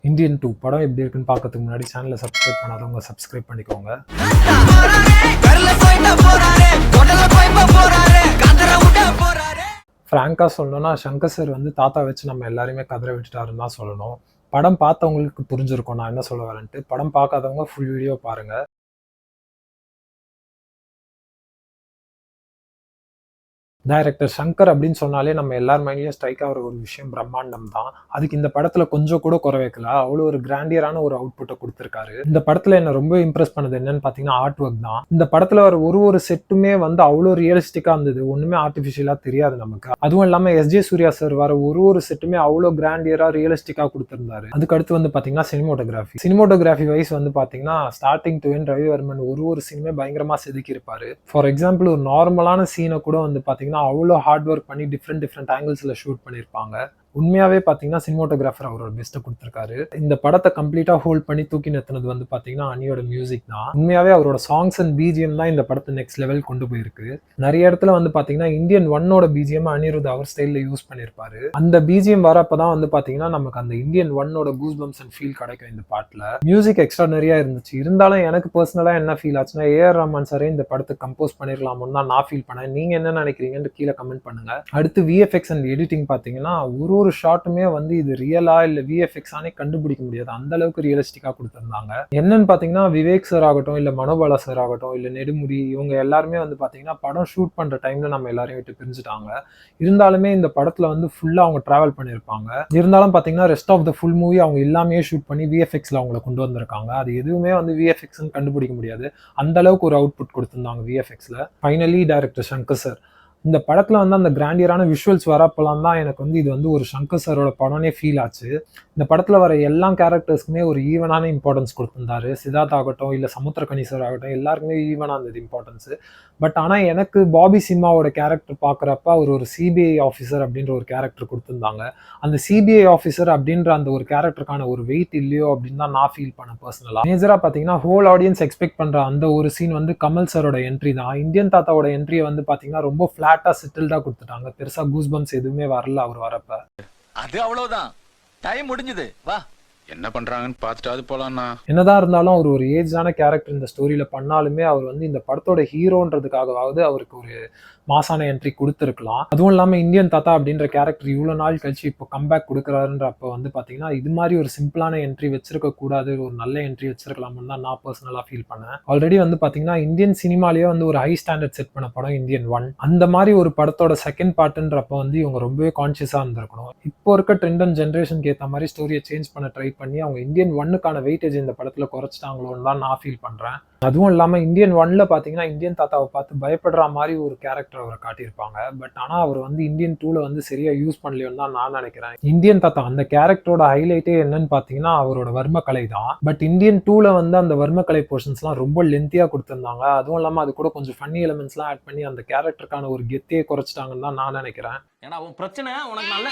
Indian 2 படம் எப்படி இருக்குன்னு பார்க்கறதுக்கு முன்னாடி சேனலை சப்ஸ்கிரைப் பண்ணாதவங்க சப்ஸ்கிரைப் பண்ணிக்கோங்க. ஃப்ராங்காக சொல்லணும்னா சங்கர் சார் வந்து தாத்தா வச்சு நம்ம எல்லாருமே கதற விட்டுட்டாருன்னு தான் சொல்லணும். படம் பார்த்தவங்களுக்கு புரிஞ்சிருக்கும் நான் என்ன சொல்ல வரேன்ட்டு. படம் பார்க்காதவங்க ஃபுல் வீடியோ பாருங்க. டைரக்டர் சங்கர் அப்படின்னு சொன்னாலே நம்ம எல்லார் மைண்ட்லயும் ஸ்ட்ரைக் ஆகிற ஒரு விஷயம் பிரம்மாண்டம் தான். அதுக்கு இந்த படத்துல கொஞ்சம் கூட குறை வைக்கல. அவ்வளோ ஒரு கிராண்டியரான ஒரு அவுட்புட்டை கொடுத்துருக்காரு. இந்த படத்துல என்ன ரொம்ப இம்ப்ரெஸ் பண்ணது என்னன்னு பாத்தீங்கன்னா ஆர்ட் ஒர்க் தான். இந்த படத்துல வர ஒரு செட்டுமே வந்து அவ்வளோ ரியலிஸ்டிக்கா இருந்தது. ஒண்ணுமே ஆர்டிபிஷியலா தெரியாது நமக்கு. அதுவும் இல்லாம எஸ்ஜே சூர்யா சார் வர ஒரு செட்டுமே அவ்வளோ கிராண்டியரா ரியலிஸ்டிக்கா கொடுத்திருந்தாரு. அதுக்கு அடுத்து வந்து பாத்தீங்கன்னா சினிமோட்டோகிராஃபி வைஸ் வந்து பாத்தீங்கன்னா ஸ்டார்டிங் டு எண்ட் ரவிவர்மன் ஒரு சீனுமே பயங்கரமா செதுக்கி இருப்பாரு. ஃபார் எக்ஸாம்பிள் ஒரு நார்மலான சீனை கூட வந்து பாத்தீங்கன்னா அவ்வளோ ஹார்ட் ஒர்க் பண்ணி டிஃப்ரெண்ட் ஆங்கிள்ஸ்ல ஷூட் பண்ணியிருப்பாங்க. உண்மையாவே பாத்தீங்கன்னா சினிமோட்டோகிராஃபர் அவரோட பெஸ்ட்டை கொடுத்துருக்காரு. இந்த படத்தை கம்ப்ளீட்டா ஹோல்ட் பண்ணி தூக்கி நிறுத்தினது வந்து பாத்தீங்கன்னா அனியோட மியூசிக் தான். உண்மையாவே அவரோட சாங்ஸ் அண்ட் பிஜிஎம் தான் இந்த படத்தை நெக்ஸ்ட் லெவல் கொண்டு போயிருக்கு. நிறைய இடத்துல வந்து பாத்தீங்கன்னா இந்தியன் 1ஓட பிஜிஎம் அனிருத் அவர் ஸ்டைல்ல யூஸ் பண்ணிருப்பாரு. அந்த பிஜிஎம் வரப்பதான் வந்து பாத்தீங்கன்னா நமக்கு அந்த இந்தியன் 1ஓட கூஸ் பம்ப்ஸ் அண்ட் ஃபீல் கிடைக்கும் இந்த பாட்டுல. மியூசிக் எக்ஸ்ட்ரானரியா இருந்துச்சு. இருந்தாலும் எனக்கு பர்சனலா என்ன ஃபீல் ஆச்சுன்னா ஏஆர் ரஹ்மான் சாரே இந்த படத்தை கம்போஸ் பண்ணிடலாமோன்னு தான் நான் ஃபீல் பண்ணேன். நீங்க என்ன நினைக்கிறீங்கன்னு கீழே கமெண்ட் பண்ணுங்க. அடுத்து விஎஃப்எக்ஸ் அண்ட் எடிட்டிங் பாத்தீங்கன்னா ஒரு ஷாட்டுமே வந்து இது ரியலா இல்ல விஎஃப்எக்ஸ் ஆனே கண்டுபிடிக்க முடியாது. அந்த அளவுக்கு ரியலிஸ்டிக்கா கொடுத்திருந்தாங்க. என்னன்னு பாத்தீங்கன்னா விவேக் சார் ஆகட்டும் இல்ல மனோபாலா சார் ஆகட்டும் இல்ல நெடுமுடி இவங்க எல்லாருமே வந்து பாத்தீங்கன்னா படம் ஷூட் பண்ற டைம்ல நம்ம எல்லாரையும் விட்டு பிரிஞ்சுட்டாங்க. இருந்தாலுமே இந்த படத்துல வந்து ஃபுல்லா அவங்க டிராவல் பண்ணிருப்பாங்க. இருந்தாலும் பாத்தீங்கன்னா rest of the full movie அவங்க எல்லாமே ஷூட் பண்ணி விஎஃப்எக்ஸ்ல அவங்களை கொண்டு வந்திருக்காங்க. அது எதுவுமே வந்து விஎஃப்எக்ஸ் கண்டுபிடிக்க முடியாது. அந்த அளவுக்கு ஒரு அவுட்புட் கொடுத்திருந்தாங்க விஎஃப்எக்ஸ்ல. ஃபைனலி டைரக்டர் சங்கர் சார் இந்த படத்துல வந்து அந்த கிராண்டியரான விஷுவல்ஸ் வரப்பெல்லாம் தான் எனக்கு வந்து இது வந்து ஒரு சங்கர் சாரோட படம்னே ஃபீல் ஆச்சு. இந்த படத்துல வர எல்லா கேரக்டர்ஸ்க்குமே ஒரு ஈவனான இம்பார்ட்டன்ஸ் கொடுத்திருந்தாரு. சித்தார்த் ஆகட்டும் இல்ல சமுத்திரக்கனி சார் ஆகட்டும் எல்லாருக்குமே ஈவனா இருந்தது இம்பார்ட்டன்ஸ். பட் ஆனா எனக்கு பாபி சிம்மாவோட கேரக்டர் பாக்குறப்ப அவர் ஒரு சிபிஐ ஆஃபீஸர் அப்படின்ற ஒரு கேரக்டர் கொடுத்திருந்தாங்க. அந்த சிபிஐ ஆஃபீஸர் அப்படின்ற அந்த ஒரு கேரக்டருக்கான ஒரு வெயிட் இல்லையோ அப்படின்னு தான் நான் ஃபீல் பண்ணேன் பர்சனலா. மேஜரா பாத்தீங்கன்னா ஹோல் ஆடியன்ஸ் எக்ஸ்பெக்ட் பண்ற அந்த ஒரு சீன் வந்து கமல் சாரோட என்ட்ரி தான். இந்தியன் தாத்தாவோட என்ட்ரியை வந்து பாத்தீங்கன்னா ரொம்ப ஃபிளாட்டா செட்டில்டா கொடுத்துட்டாங்க. பெருசா கூஸ் பம்ப்ஸ் எதுவுமே வரல அவர் வரப்ப. அது அவ்வளவுதான். டைம் முடிஞ்சது. வா என்ன பண்றாங்கன்னு பார்த்துட்டாது போலாம்னா. என்னதான் இருந்தாலும் அவர் ஒரு ஏஜான கேரக்டர் இந்த ஸ்டோரியில பண்ணாலுமே அவர் வந்து இந்த படத்தோட ஹீரோன்றதுக்காகவாவது அவருக்கு ஒரு மாசான என்ட்ரி கொடுத்துருக்கலாம். அதுவும் இல்லாம இந்தியன் தாத்தா அப்படின்ற கேரக்டர் இவ்வளவு நாள் கழிச்சு இப்போ கம்பேக் கொடுக்குறாருன்றப்ப வந்து பாத்தீங்கன்னா இது மாதிரி ஒரு சிம்பிளான என்ட்ரி வச்சிருக்க கூடாது, ஒரு நல்ல என்ட்ரி வச்சிருக்கலாம்னு தான் நான் பர்சனலா ஃபீல் பண்ணேன். ஆல்ரெடி வந்து பாத்தீங்கன்னா இந்தியன் சினிமாலேயே வந்து ஒரு ஹை ஸ்டாண்டர்ட் செட் பண்ண படம் இந்தியன் 1. அந்த மாதிரி ஒரு படத்தோட செகண்ட் பார்ட்ன்றப்ப வந்து இவங்க ரொம்பவே கான்சியஸா இருந்திருக்கணும். இப்போ இருக்க ட்ரெண்ட் அண்ட் ஜென்ரேஷனுக்கு ஏற்ற மாதிரி ஸ்டோரியை சேஞ்ச் பண்ண ட்ரை பண்ணி அவங்க இந்தியன் 1க்கான வெயிட்டேஜ் இந்த படத்துல குறைச்சிட்டாங்களோன்னு தான் நான் ஃபீல் பண்றேன். அதுவும் இல்லாம இந்தியன் 1ல பாத்தீங்கன்னா இந்தியன் தாத்தாவை பார்த்து பயப்படுற மாதிரி ஒரு கேரக்டர் அவரை காட்டியிருப்பாங்க. பட் ஆனா அவர் வந்து இந்தியன் 2ல வந்து சரியா யூஸ் பண்ணலையோன்னு தான் நான் நினைக்கிறேன். இந்தியன் தாத்தா அந்த கேரக்டரோட ஹைலைட்டே என்னன்னு பாத்தீங்கன்னா அவரோட வர்மக்கலை தான். பட் இந்தியன் 2ல வந்து அந்த வர்மக்கலை போர்ஷன்ஸ் எல்லாம் ரொம்ப லென்த்தியா கொடுத்திருந்தாங்க. அதுவும் இல்லாம அது கூட கொஞ்சம் ஃபன்னி எலிமெண்ட்ஸ் எல்லாம் ஆட் பண்ணி அந்த கேரக்டருக்கான ஒரு கெத்தையே குறைச்சிட்டாங்கன்னு தான் நான் நினைக்கிறேன். ஏன்னா உன் பிரச்சனை உனக்கு நல்ல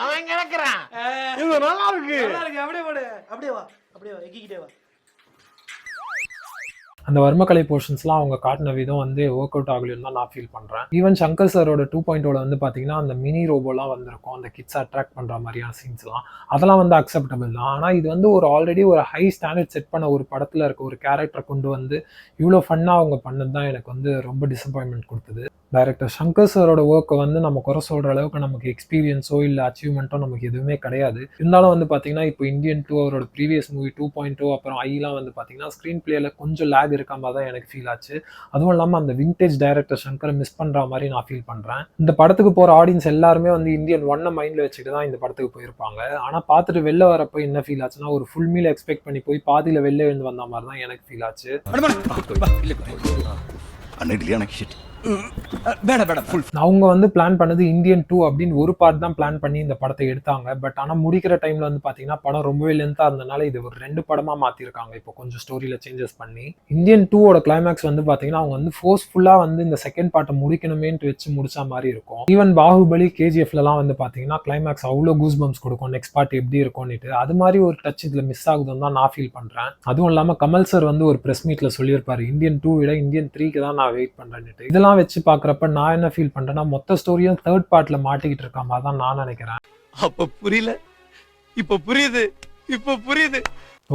அவன் கிடக்குறான். இது நல்லா இருக்கு. அப்படியே போடு. அப்படியே வா. அப்படியே வா. எக்கிக்கிட்டே வா. அந்த வர்மக்கலை போர்ஷன்ஸ்லாம் அவங்க காட்டின விதம் வந்து ஒர்க் அவுட் ஆகலன்னு தான் நான் ஃபீல் பண்றேன். ஈவன் சங்கர் சாரோட 2.0ல வந்து பாத்தீங்கன்னா அந்த மினி ரோபோலாம் வந்திருக்கும். அந்த கிட்ஸ் அட்ராக்ட் பண்ற மாதிரியான சீன்ஸ்லாம் அதெல்லாம் வந்து அக்செப்டபிள் தான். ஆனா இது வந்து ஒரு ஆல்ரெடி ஒரு ஹை ஸ்டாண்டர்ட் செட் பண்ண ஒரு படத்துல இருக்க ஒரு கேரக்டரை கொண்டு வந்து இவ்வளோ ஃபன்னா அவங்க பண்ணது தான் எனக்கு வந்து ரொம்ப டிசப்பாயின்மெண்ட் கொடுத்தது. டைரக்டர் சங்கர் சாரோட ஒர்க்கை வந்து நம்ம குறை சொல்ற அளவுக்கு நமக்கு எக்ஸ்பீரியன்ஸோ இல்லை அச்சீவ்மெண்ட்டோ நமக்கு எதுவுமே கிடையாது. இருந்தாலும் வந்து பார்த்தீங்கன்னா இப்போ இந்தியன் 2 அவரோட ப்ரீவியஸ் மூவி 2.0 அப்புறம் ஐலாம் வந்து பார்த்தீங்கன்னா ஸ்க்ரீன் பிளேல கொஞ்சம் லேக் இருக்க மாதிரி தான் எனக்கு ஃபீல் ஆச்சு. அதுவும் இல்லாமல் அந்த விண்டேஜ் டைரக்டர் சங்கரை மிஸ் பண்ணுற மாதிரி நான் ஃபீல் பண்ணுறேன். இந்த படத்துக்கு போகிற ஆடியன்ஸ் எல்லாருமே வந்து இந்தியன் 1 மைண்டில் வச்சுட்டு தான் இந்த படத்துக்கு போயிருப்பாங்க. ஆனால் பார்த்துட்டு வெளில வரப்போ என்ன ஃபீல் ஆச்சுன்னா ஒரு ஃபுல் மீல் எக்ஸ்பெக்ட் பண்ணி போய் பாதியில் வெளில எழுந்து வந்த மாதிரி தான் எனக்கு ஃபீல் ஆச்சு. அவங்க வந்து பிளான் பண்ணது இந்தியன் 2 அப்படின்னு ஒரு பார்ட் தான் பிளான் பண்ணி இந்த படத்தை எடுத்தாங்க. பட் ஆனா முடிக்கிற டைம்ல வந்து பாத்தீங்கன்னா படம் ரொம்பவே லென்த்தா இருந்தனால இது ஒரு 2 படமா மாத்திருக்காங்க. இப்போ கொஞ்சம் ஸ்டோரியில சேஞ்சஸ் பண்ணி இந்தியன் 2ஓட கிளைமேக்ஸ் வந்து பாத்தீங்கன்னா அவங்க வந்து ஃபோர்ஸ்ஃபுல்லா வந்து இந்த செகண்ட் பார்ட்டை முடிக்கணுமேன்ட்டு வச்சு முடிச்ச மாதிரி இருக்கும். ஈவன் பாகுபலி KGFலாம் வந்து பாத்தீங்கன்னா கிளைமேக்ஸ் அவ்வளோ கூஸ் பம்ப்ஸ் கொடுக்கும் நெக்ஸ்ட் பார்ட் எப்படி இருக்கும்னுட்டு. அது மாதிரி ஒரு டச் இதுல மிஸ் ஆகுதுன்னு தான் நான் ஃபீல் பண்றேன். அதுவும் இல்லாம கமல் சார் வந்து ஒரு பிரஸ் மீட்ல சொல்லியிருப்பாரு இந்தியன் 2 விட இந்தியன் 3க்கு தான் நான் வெயிட் பண்றேன்னுட்டு. இதெல்லாம் இதெல்லாம் வச்சு பார்க்குறப்ப நான் என்ன ஃபீல் பண்ணுறேன்னா, மொத்த ஸ்டோரியும் தேர்ட் பார்ட்ல மாட்டிக்கிட்டு இருக்க மாதிரி தான் நான் நினைக்கிறேன். அப்ப புரியல, இப்ப புரியுது, இப்ப புரியுது.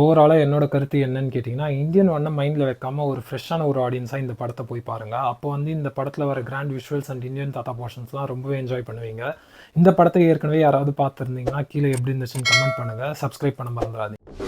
ஓவராலாக என்னோட கருத்து என்னன்னு கேட்டிங்கன்னா, இந்தியன் ஒன்னை மைண்டில் வைக்காம ஒரு ஃப்ரெஷ்ஷான ஒரு ஆடியன்ஸாக இந்த படத்தை போய் பாருங்கள். அப்போ வந்து இந்த படத்தில் வர கிராண்ட் விஷுவல்ஸ் அண்ட் இந்தியன் தாத்தா போர்ஷன்ஸ்லாம் ரொம்பவே என்ஜாய் பண்ணுவீங்க. இந்த படத்தை ஏற்கனவே யாராவது பார்த்துருந்தீங்கன்னா கீழே எப்படி இருந்துச்சுன்னு கமெண்ட் பண்ணுங்கள். சப்ஸ்கிரைப் பண்ண மறந்துடாதீங்க.